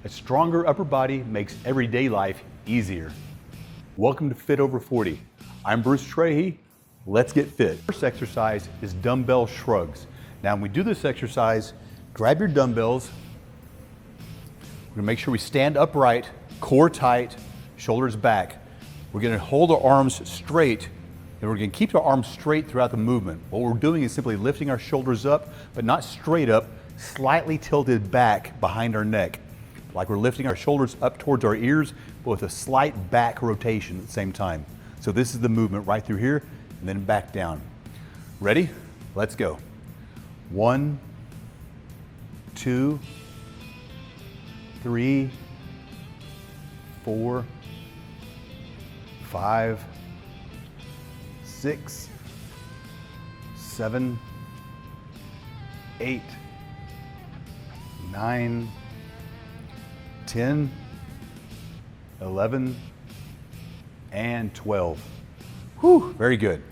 A stronger upper body makes everyday life easier. Welcome to Fit Over 40. I'm Bruce Trahey. Let's get fit. First exercise is dumbbell shrugs. Now when we do this exercise, grab your dumbbells. We're gonna make sure we stand upright, core tight, shoulders back. We're gonna hold our arms straight, and we're gonna keep our arms straight throughout the movement. What we're doing is simply lifting our shoulders up, but not straight up, slightly tilted back behind our neck. Like we're lifting our shoulders up towards our ears, but with a slight back rotation at the same time. So this is the movement right through here, and then back down. Ready? Let's go. 1, 2, 3, 4, 5, 6, 7, 8, 9, 10, 11, and 12. Whew, very good.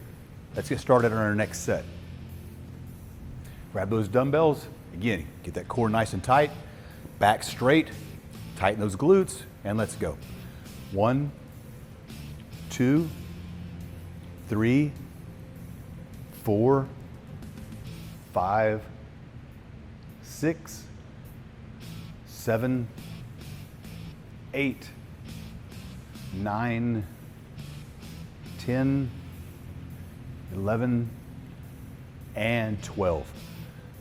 Let's get started on our next set. Grab those dumbbells. Again, get that core nice and tight, back straight, tighten those glutes, and let's go. 1, 2, 3, 4, 5, 6, 7, 8, 9, 10, 11, and 12.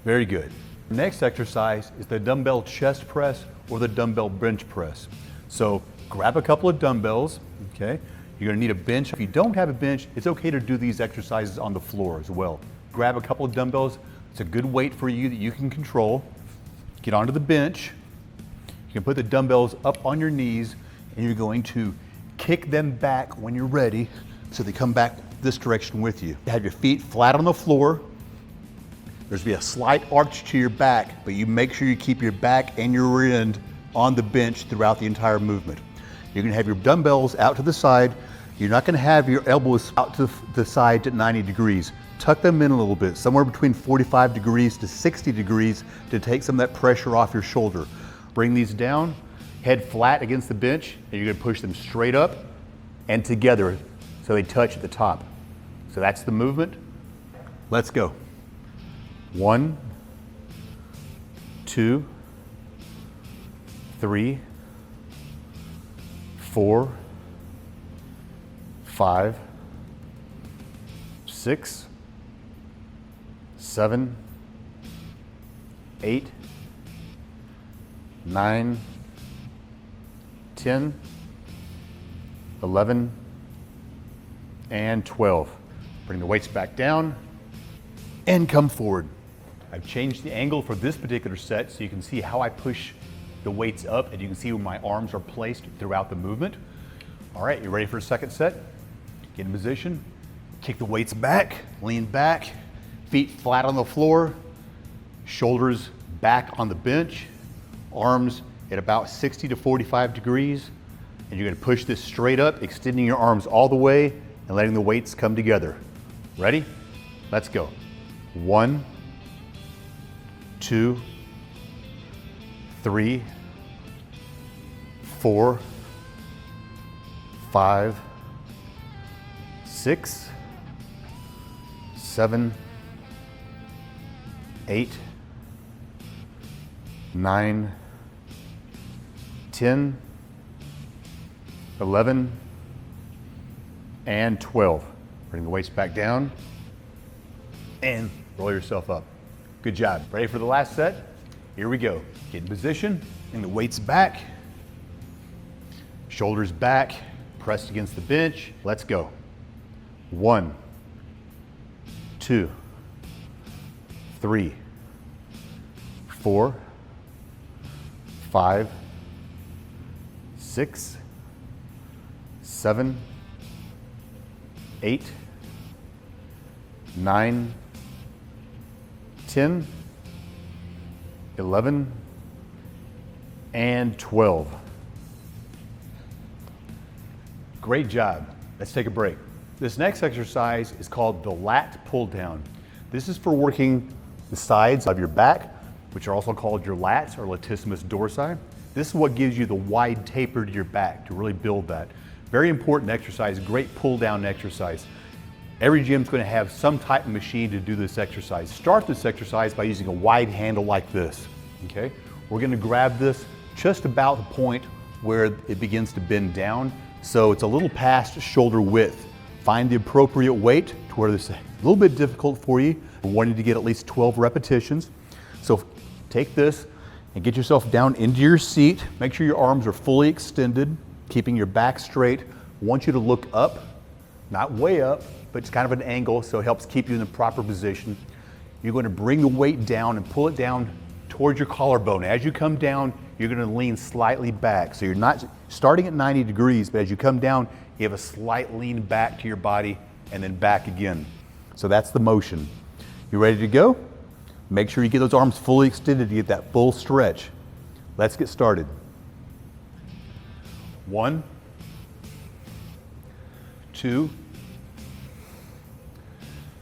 Very good. Next exercise is the dumbbell chest press or the dumbbell bench press. So grab a couple of dumbbells, okay? You're gonna need a bench. If you don't have a bench, it's okay to do these exercises on the floor as well. Grab a couple of dumbbells. It's a good weight for you that you can control. Get onto the bench. You can put the dumbbells up on your knees, and you're going to kick them back when you're ready so they come back this direction with you. Have your feet flat on the floor. There's gonna be a slight arch to your back, but you make sure you keep your back and your rear end on the bench throughout the entire movement. You're gonna have your dumbbells out to the side. You're not gonna have your elbows out to the side at 90 degrees. Tuck them in a little bit, somewhere between 45 degrees to 60 degrees to take some of that pressure off your shoulder. Bring these down, head flat against the bench, and you're gonna push them straight up and together so they touch at the top. So that's the movement. Let's go. 1, 2, 3, 4, 5, 6, 7, 8, 9, 10, 11, and 12. Bring the weights back down and come forward. I've changed the angle for this particular set so you can see how I push the weights up, and you can see where my arms are placed throughout the movement. All right, you ready for a second set? Get in position, kick the weights back, lean back, feet flat on the floor, shoulders back on the bench, arms at about 60 to 45 degrees, and you're gonna push this straight up, extending your arms all the way and letting the weights come together. Ready? Let's go. 1, 2, 3, 4, 5, 6, 7, 8, 9, 10, 11, and 12. Bring the weights back down and roll yourself up. Good job. Ready for the last set? Here we go. Get in position, and the weights back, shoulders back, pressed against the bench. Let's go. 1, 2, 3, 4, 5, 6, 7, 8, 9, 10, 11, and 12. Great job. Let's take a break. This next exercise is called the Lat Pulldown. This is for working the sides of your back which are also called your lats or latissimus dorsi. This is what gives you the wide taper to your back to really build that. Very important exercise, great pull down exercise. Every gym's going to have some type of machine to do this exercise. Start this exercise by using a wide handle like this, okay? We're going to grab this just about the point where it begins to bend down, so it's a little past shoulder width. Find the appropriate weight to where this is a little bit difficult for you. We're wanting to get at least 12 repetitions. So take this and get yourself down into your seat. Make sure your arms are fully extended, keeping your back straight. I want you to look up, not way up, but it's kind of an angle, so it helps keep you in the proper position. You're going to bring the weight down and pull it down towards your collarbone. As you come down, you're going to lean slightly back. So you're not starting at 90 degrees, but as you come down, you have a slight lean back to your body and then back again. So that's the motion. You ready to go? Make sure you get those arms fully extended to get that full stretch. Let's get started. 1, 2,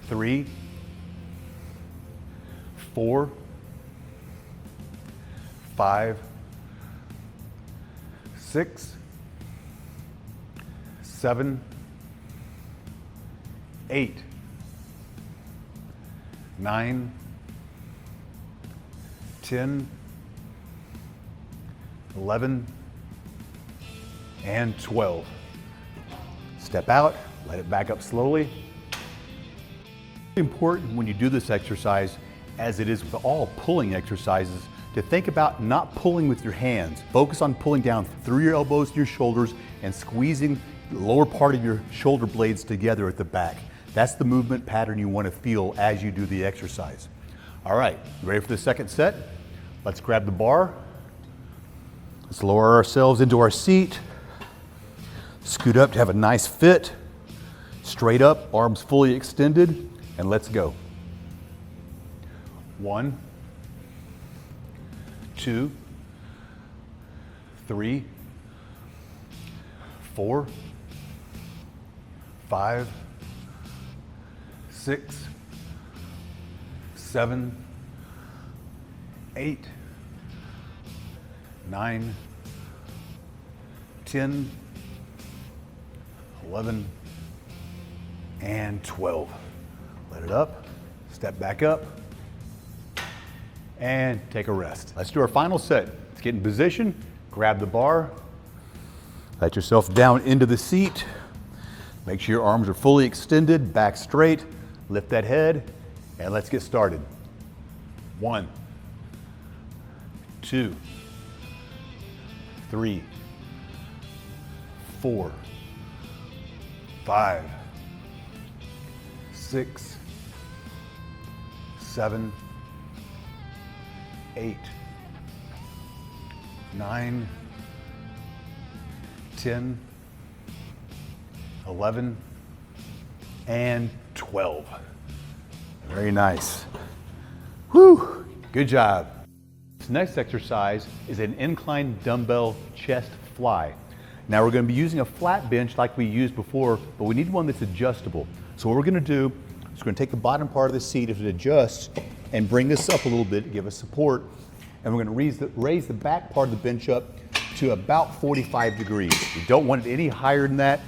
3, 4, 5, 6, 7, 8, 9, 10, 11, and 12. Step out, let it back up slowly. It's important when you do this exercise, as it is with all pulling exercises, to think about not pulling with your hands. Focus on pulling down through your elbows to your shoulders and squeezing the lower part of your shoulder blades together at the back. That's the movement pattern you want to feel as you do the exercise. All right, ready for the second set? Let's grab the bar. Let's lower ourselves into our seat. Scoot up to have a nice fit. Straight up, arms fully extended, and let's go. 1, 2, 3, 4, 5, 6, 7, 8, 9, 10, 11, and 12. Let it up, step back up, and take a rest. Let's do our final set. Let's get in position, grab the bar, let yourself down into the seat. Make sure your arms are fully extended, back straight, lift that head, and let's get started. 1, 2, 3, 4, 5, 6, 7, 8, 9, 10, 11, and 12. Very nice. Whew, good job. This next exercise is an incline dumbbell chest fly. Now we're going to be using a flat bench like we used before, but we need one that's adjustable. So what we're going to do is we're going to take the bottom part of the seat if it adjusts and bring this up a little bit to give us support. And we're going to raise the back part of the bench up to about 45 degrees. You don't want it any higher than that.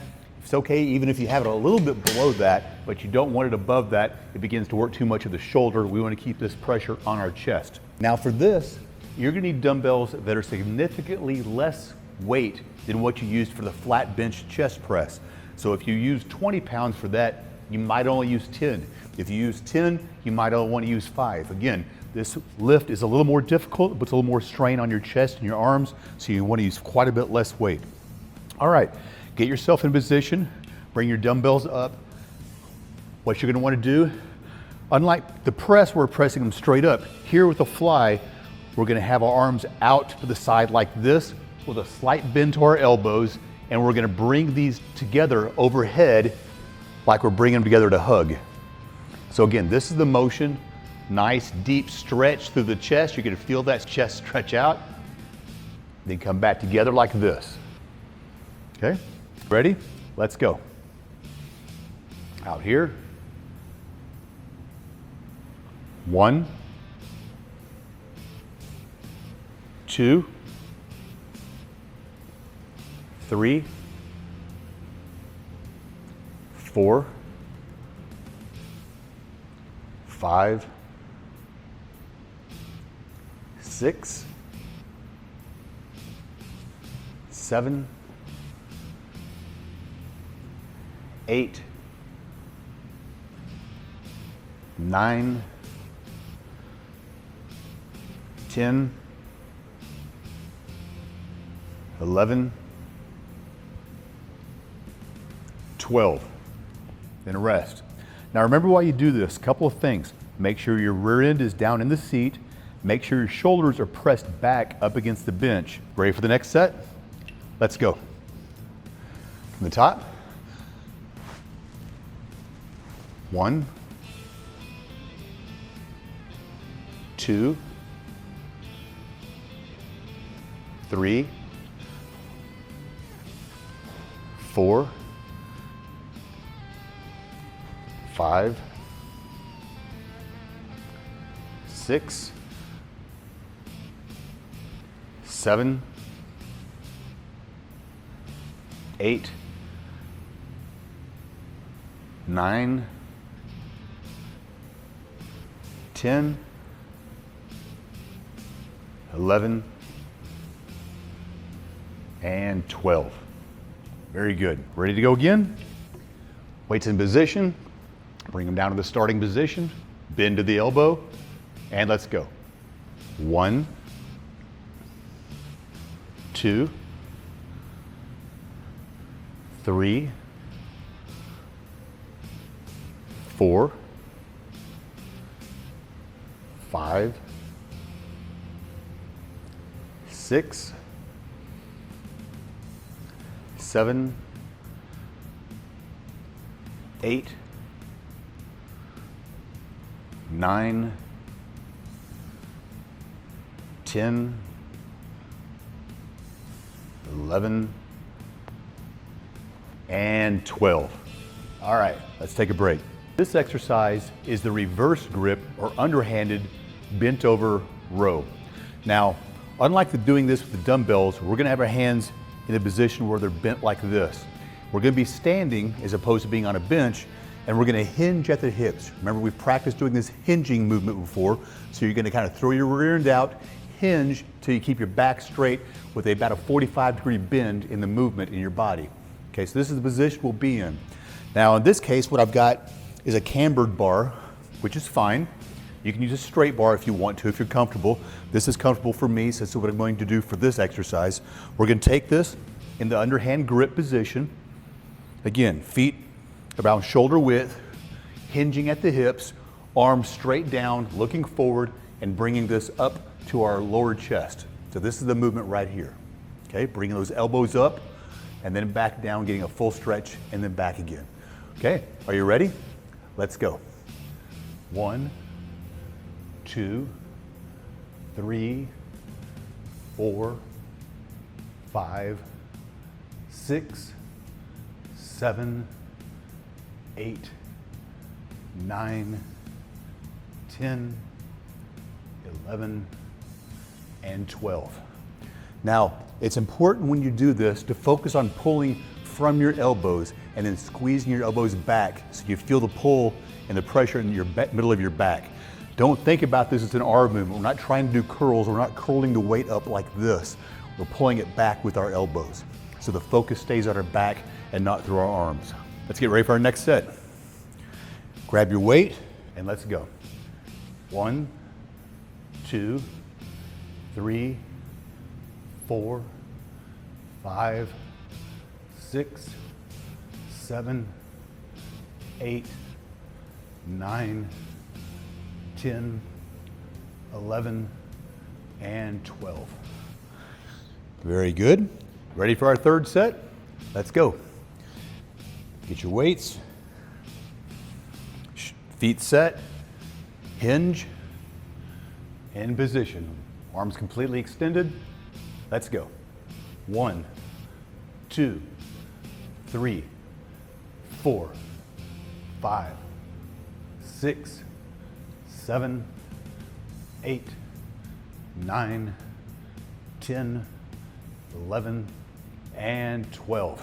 It's okay even if you have it a little bit below that, but you don't want it above that. It begins to work too much of the shoulder. We want to keep this pressure on our chest. Now for this, you're going to need dumbbells that are significantly less weight than what you used for the flat bench chest press. So if you use 20 pounds for that, you might only use 10. If you use 10, you might only want to use 5. Again, this lift is a little more difficult, it puts a little more strain on your chest and your arms, so you want to use quite a bit less weight. All right, get yourself in position, bring your dumbbells up. What you're going to want to do, unlike the press, we're pressing them straight up. Here with the fly, we're going to have our arms out to the side like this with a slight bend to our elbows, and we're going to bring these together overhead like we're bringing them together to hug. So again, this is the motion. Nice deep stretch through the chest. You're going to feel that chest stretch out. Then come back together like this. Okay, ready? Let's go. Out here. 1, 2, 3, 4, 5, 6, 7, 8, 9, 10, 11, 12. Then rest. Now remember why you do this. A couple of things. Make sure your rear end is down in the seat. Make sure your shoulders are pressed back up against the bench. Ready for the next set? Let's go. From the top. 1, 2, 3, 4, 5, 6, 7, 8, 9, 10, 11, and 12. Very good. Ready to go again? Weights in position. Bring them down to the starting position. Bend to the elbow. And let's go. 1, 2, 3, 4, 5, 6, 7, 8, 9, 10, 11, and 12. All right, let's take a break. This exercise is the reverse grip or underhanded bent over row. Now, unlike doing this with the dumbbells, we're gonna have our hands in a position where they're bent like this. We're gonna be standing as opposed to being on a bench, and we're gonna hinge at the hips. Remember, we've practiced doing this hinging movement before, so you're gonna kind of throw your rear end out, hinge till you keep your back straight with about a 45-degree bend in the movement in your body. Okay, so this is the position we'll be in. Now in this case, what I've got is a cambered bar, which is fine. You can use a straight bar if you want to, if you're comfortable. This is comfortable for me, so this is what I'm going to do for this exercise. We're gonna take this in the underhand grip position. Again, feet about shoulder width, hinging at the hips, arms straight down, looking forward, and bringing this up to our lower chest. So this is the movement right here. Okay, bringing those elbows up, and then back down, getting a full stretch, and then back again. Okay, are you ready? Let's go. 1, 2, 3, 4, 5, 6, 7, 8, 9, 10, 11, and 12. Now, it's important when you do this to focus on pulling from your elbows and then squeezing your elbows back so you feel the pull and the pressure in your middle of your back. Don't think about this as an arm movement. We're not trying to do curls. We're not curling the weight up like this. We're pulling it back with our elbows. So the focus stays on our back and not through our arms. Let's get ready for our next set. Grab your weight and let's go. 1, 2, 3, 4, 5, 6, 7, 8, 9, 10, 11, and 12. Very good. Ready for our third set? Let's go. Get your weights. Feet set. Hinge. In position. Arms completely extended. Let's go. 1, 2, 3, 4, 5, 6, 7, 8, 9, 10, 11, and 12.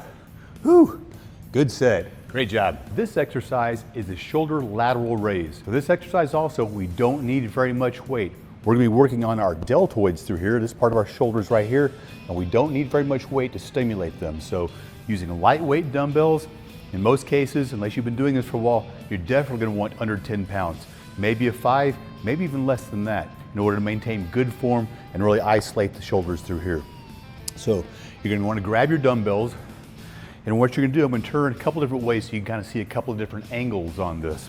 Whew, good set. Great job. This exercise is a shoulder lateral raise. For this exercise also, we don't need very much weight. We're gonna be working on our deltoids through here, this part of our shoulders right here, and we don't need very much weight to stimulate them. So using lightweight dumbbells, in most cases, unless you've been doing this for a while, you're definitely gonna want under 10 pounds. Maybe a 5, maybe even less than that, in order to maintain good form and really isolate the shoulders through here. So you're gonna wanna grab your dumbbells, and what you're gonna do, I'm gonna turn a couple different ways so you can kind of see a couple of different angles on this.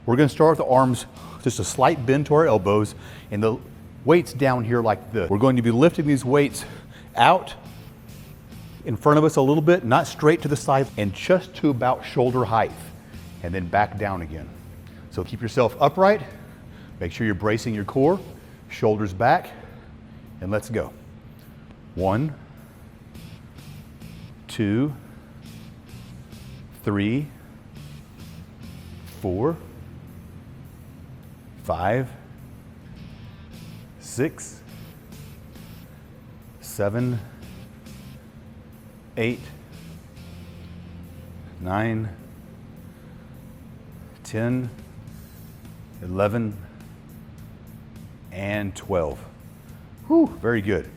We're gonna start with the arms, just a slight bend to our elbows, and the weights down here like this. We're going to be lifting these weights out in front of us a little bit, not straight to the side, and just to about shoulder height, and then back down again. So keep yourself upright, make sure you're bracing your core, shoulders back, and let's go. 1, 2, 3, 4, 5, 6, 7, 8, 9, 10, 11, and 12. Whew, very good.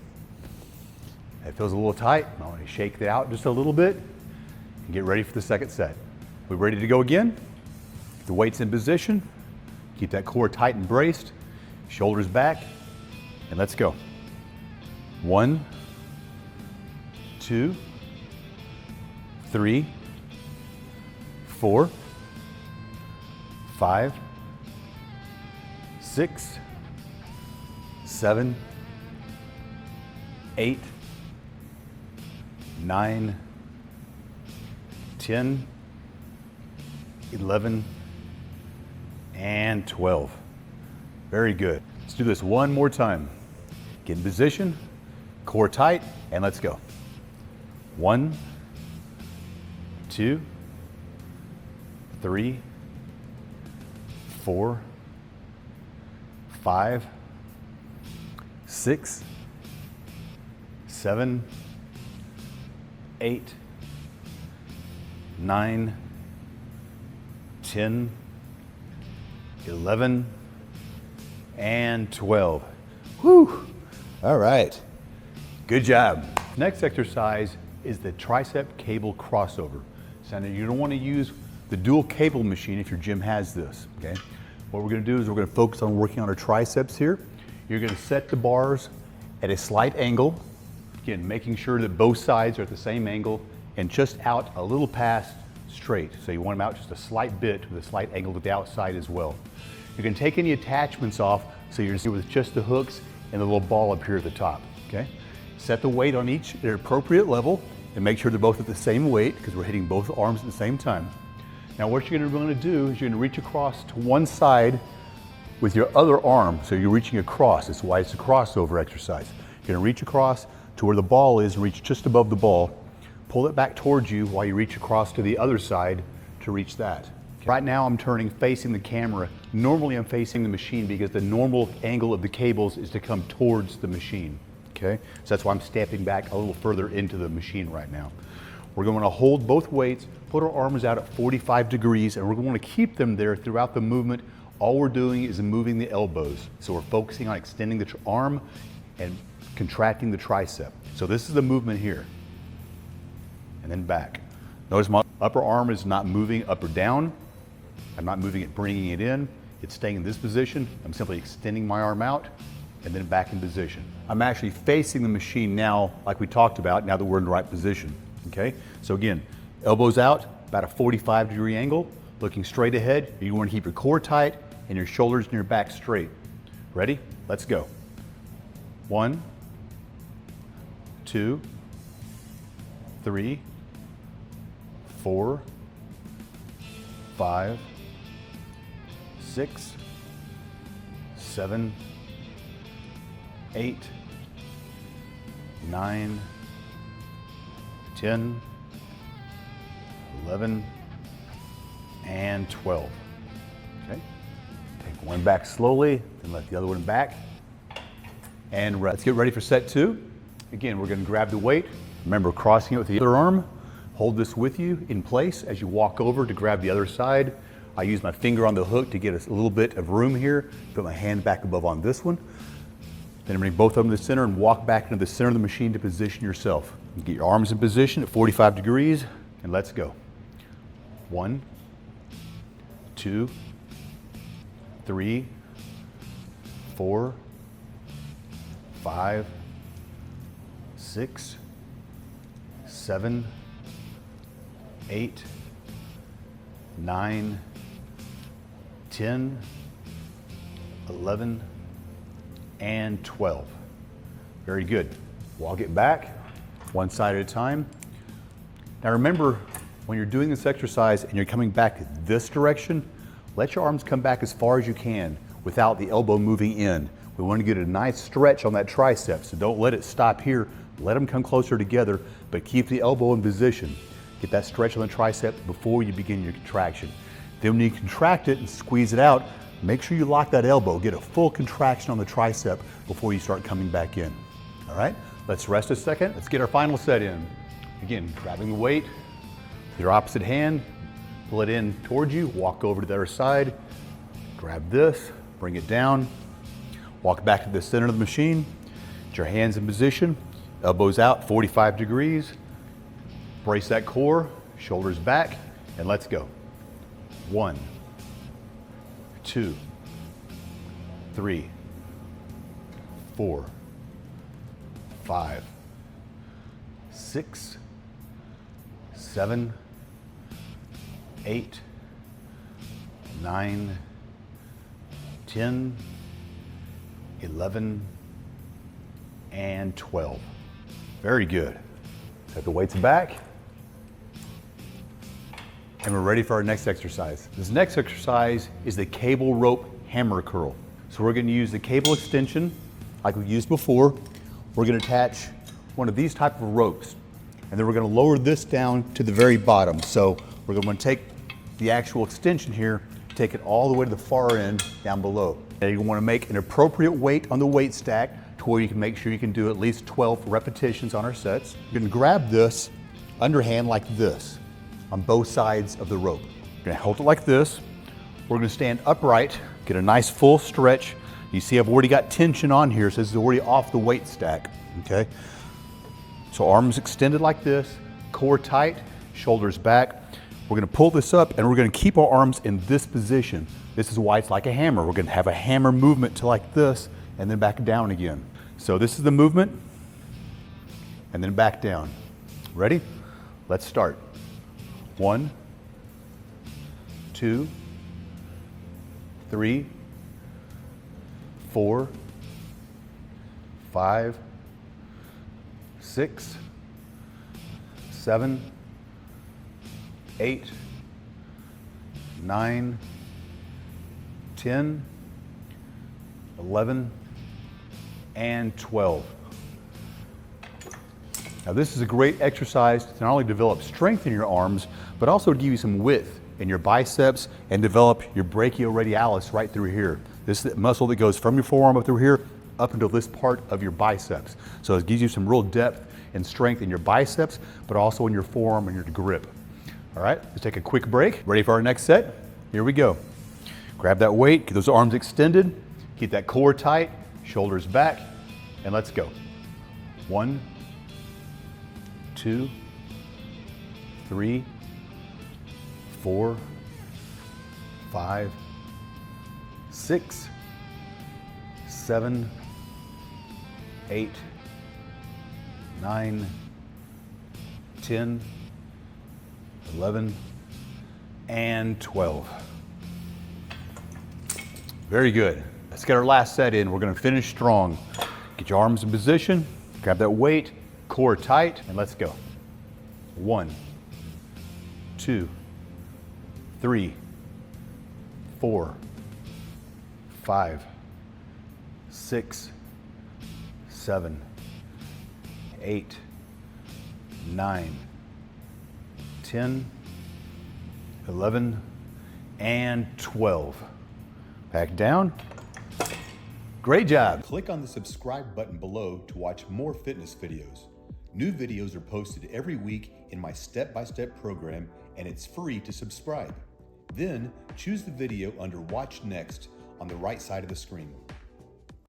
That feels a little tight. I want to shake that out just a little bit and get ready for the second set. We're ready to go again. Get the weights in position. Keep that core tight and braced. Shoulders back, and let's go. 1, 2, 3, 4, 5, 6, 7, 8, 9, 10, 11, and 12. Very good. Let's do this one more time. Get in position, core tight, and let's go. 1, 2, 3, 4, 5, 6, 7, 8, 9, 10, 11, and 12. Whew. All right. Good job. Next exercise is the tricep cable crossover. So now you don't want to use the dual cable machine if your gym has this, okay? What we're going to do is we're going to focus on working on our triceps here. You're going to set the bars at a slight angle. Again, making sure that both sides are at the same angle and just out a little past straight. So you want them out just a slight bit with a slight angle to the outside as well. You can take any attachments off so you're with just the hooks and the little ball up here at the top, okay? Set the weight on each at their appropriate level and make sure they're both at the same weight because we're hitting both arms at the same time. Now what you're going to do is you're going to reach across to one side with your other arm. So you're reaching across. That's why it's a crossover exercise. You're going to reach across to where the ball is, reach just above the ball. Pull it back towards you while you reach across to the other side to reach that. Okay. Right now I'm turning facing the camera. Normally I'm facing the machine because the normal angle of the cables is to come towards the machine. Okay? So that's why I'm stepping back a little further into the machine right now. We're going to hold both weights, put our arms out at 45 degrees, and we're going to keep them there throughout the movement. All we're doing is moving the elbows. So we're focusing on extending the arm and contracting the tricep. So this is the movement here. And then back. Notice my upper arm is not moving up or down. I'm not moving it, bringing it in. It's staying in this position. I'm simply extending my arm out and then back in position. I'm actually facing the machine now, like we talked about, now that we're in the right position. Okay? So again, elbows out, about a 45-degree angle, looking straight ahead. You want to keep your core tight and your shoulders and your back straight. Ready? Let's go. 1, 2, 3, 4, 5, 6, 7, 8, 9, 10, 11, and 12. Okay? Take one back slowly, then let the other one back. And let's get ready for set 2. Again, we're gonna grab the weight. Remember, crossing it with the other arm. Hold this with you in place as you walk over to grab the other side. I use my finger on the hook to get a little bit of room here. Put my hand back above on this one. Then bring both of them to the center and walk back into the center of the machine to position yourself. Get your arms in position at 45 degrees and let's go. 1, 2, 3, 4, 5, 6, 7, 8, 9, 10, 11, and 12. Very good. Walk it back, one side at a time. Now remember, when you're doing this exercise and you're coming back this direction, let your arms come back as far as you can without the elbow moving in. We want to get a nice stretch on that tricep, so don't let it stop here. Let them come closer together, but keep the elbow in position. Get that stretch on the tricep before you begin your contraction. Then when you contract it and squeeze it out, make sure you lock that elbow. Get a full contraction on the tricep before you start coming back in. All right, let's rest a second. Let's get our final set in. Again, grabbing the weight with your opposite hand, pull it in towards you, walk over to the other side, grab this, bring it down, walk back to the center of the machine, get your hands in position, elbows out 45 degrees, brace that core, shoulders back, and let's go. 1, 2, 3, 4, 5, 6, 7, 8, 9, 10, 11, and 12. Very good. Set the weights back. And we're ready for our next exercise. This next exercise is the cable rope hammer curl. So we're going to use the cable extension like we used before. We're going to attach one of these type of ropes, and then we're going to lower this down to the very bottom. So we're going to take the actual extension here, take it all the way to the far end down below. And you want to make an appropriate weight on the weight stack to where you can make sure you can do at least 12 repetitions on our sets. You can grab this underhand like this on both sides of the rope. You're going to hold it like this. We're going to stand upright, get a nice full stretch. You see I've already got tension on here, so this is already off the weight stack, okay? So arms extended like this, core tight, shoulders back. We're going to pull this up and we're going to keep our arms in this position. This is why it's like a hammer. We're going to have a hammer movement to like this and then back down again. So this is the movement and then back down. Ready? Let's start. 1, 2, 3, 4, 5, 6, 7, 8, 9, 10, 11, and 12. Now this is a great exercise to not only develop strength in your arms, but also to give you some width in your biceps and develop your brachioradialis right through here. This is the muscle that goes from your forearm up through here, up until this part of your biceps. So it gives you some real depth and strength in your biceps, but also in your forearm and your grip. All right, let's take a quick break. Ready for our next set? Here we go. Grab that weight, get those arms extended, keep that core tight, shoulders back, and let's go. 1, 2, 3, 4, 5, 6, 7, 8, 9, 10, 11, and 12. Very good. Let's get our last set in. We're going to finish strong. Get your arms in position, grab that weight, core tight, and let's go. 1, 2, 3, 4, 5, 6, 7, 8, 9, 10, 11, and 12. Back down. Great job. Click on the subscribe button below to watch more fitness videos. New videos are posted every week in my step-by-step program, and it's free to subscribe. Then choose the video under Watch Next on the right side of the screen.